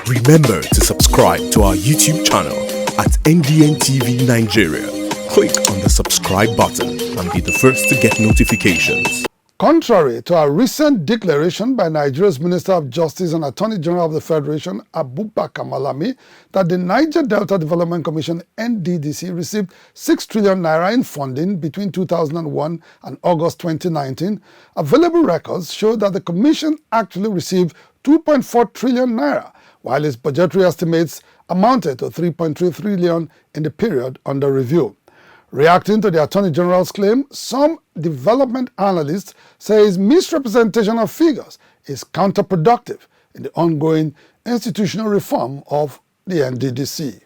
Remember to subscribe to our YouTube channel at NDN Nigeria. Click on the subscribe button and be the first to get notifications. Contrary to a recent declaration by Nigeria's Minister of Justice and Attorney General of the Federation, Abubakar Malami, that the Niger Delta Development Commission (NDDC) received 6 trillion naira in funding between 2001 and August 2019, available records show that the commission actually received 2.4 trillion naira, while its budgetary estimates amounted to 3.3 trillion in the period under review. Reacting to the Attorney General's claim, some development analysts say his misrepresentation of figures is counterproductive in the ongoing institutional reform of the NDDC.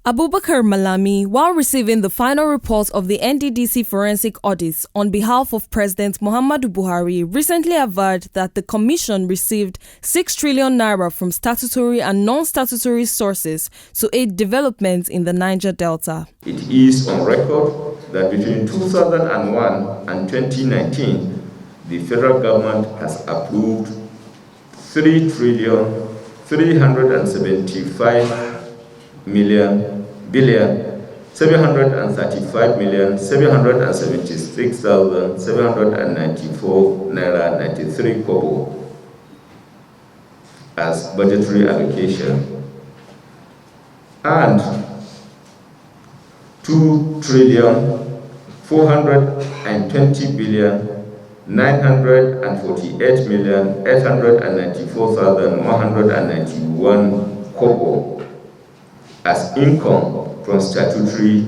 Abubakar Malami, while receiving the final report of the NDDC forensic audits on behalf of President Muhammadu Buhari, recently averred that the commission received 6 trillion naira from statutory and non-statutory sources to aid development in the Niger Delta. It is on record that between 2001 and 2019, the federal government has approved 3 trillion 375 billion 776,796,794 naira 93 kobo as budgetary allocation, and 2 trillion 420 billion 948,894,191 kobo as income from statutory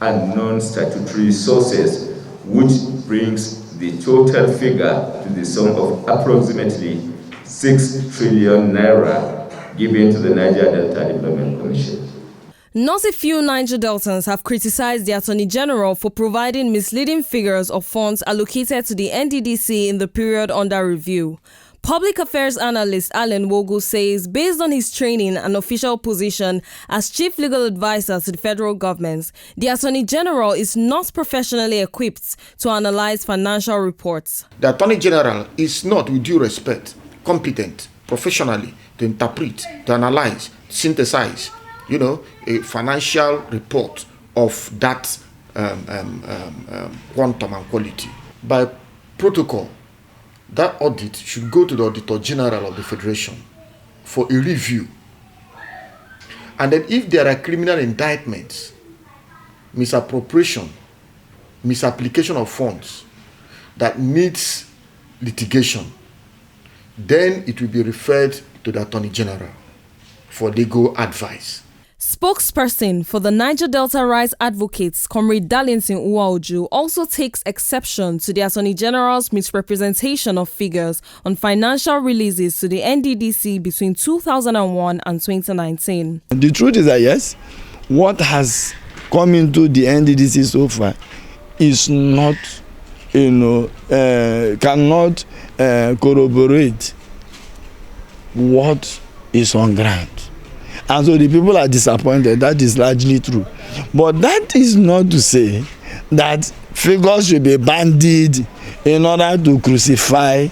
and non-statutory sources, which brings the total figure to the sum of approximately 6 trillion naira given to the Niger Delta Development Commission. Not a few Niger Deltans have criticized the Attorney General for providing misleading figures of funds allocated to the NDDC in the period under review. Public affairs analyst Allen Wogu says, based on his training and official position as chief legal advisor to the federal government, the Attorney General is not professionally equipped to analyze financial reports. The Attorney General is not, with due respect, competent professionally to interpret, to analyze, synthesize, a financial report of that quantum and quality. By protocol, that audit should go to the Auditor General of the Federation for a review. And then if there are criminal indictments, misappropriation, misapplication of funds that needs litigation, then it will be referred to the Attorney General for legal advice. Spokesperson for the Niger Delta Rights Advocates, Comrade Darlington Uwaoju, also takes exception to the Attorney General's misrepresentation of figures on financial releases to the NDDC between 2001 and 2019. The truth is that yes, what has come into the NDDC so far is not, cannot corroborate what is on ground. And so the people are disappointed. That is largely true. But that is not to say that figures should be bandied in order to crucify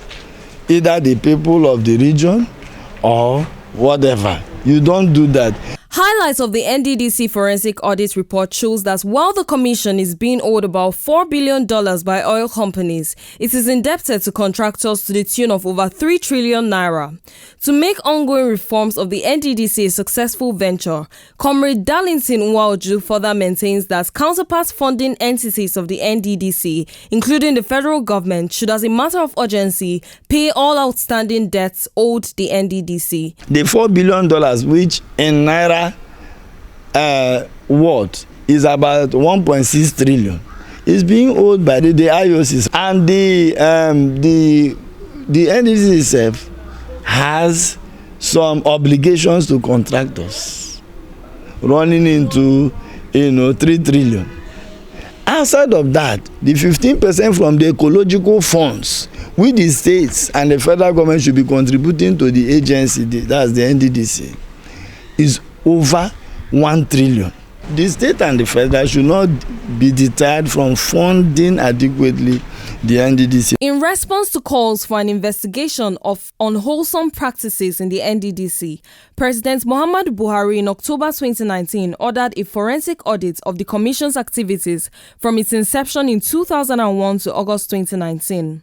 either the people of the region or whatever. You don't do that. Highlights of the NDDC forensic audit report shows that while the commission is being owed about $4 billion by oil companies, it is indebted to contractors to the tune of over 3 trillion naira. To make ongoing reforms of the NDDC a successful venture, Comrade Darlington Uwaoju further maintains that counterpart funding entities of the NDDC, including the federal government, should as a matter of urgency pay all outstanding debts owed the NDDC. The $4 billion, which in Naira worth is about 1.6 trillion, is being owed by the IOCs, and the NDC itself has some obligations to contractors running into 3 trillion. Outside of that, the 15% from the ecological funds which the states and the federal government should be contributing to the agency, that's the NDDC, is over 1 trillion. The state and the federal should not be deterred from funding adequately the NDDC. In response to calls for an investigation of unwholesome practices in the NDDC, President Muhammadu Buhari in October 2019 ordered a forensic audit of the Commission's activities from its inception in 2001 to August 2019.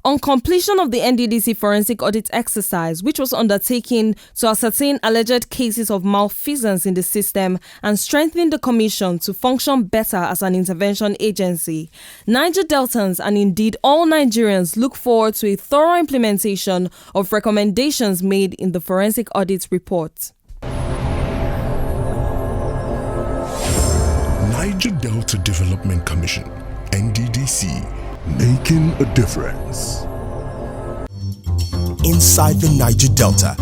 On completion of the NDDC forensic audit exercise, which was undertaken to ascertain alleged cases of malfeasance in the system and strengthen the Commission to function better as an intervention agency, Niger Deltans and indeed all Nigerians look forward to a thorough implementation of recommendations made in the forensic audit report. Niger Delta Development Commission, NDDC, making a difference. Inside the Niger Delta,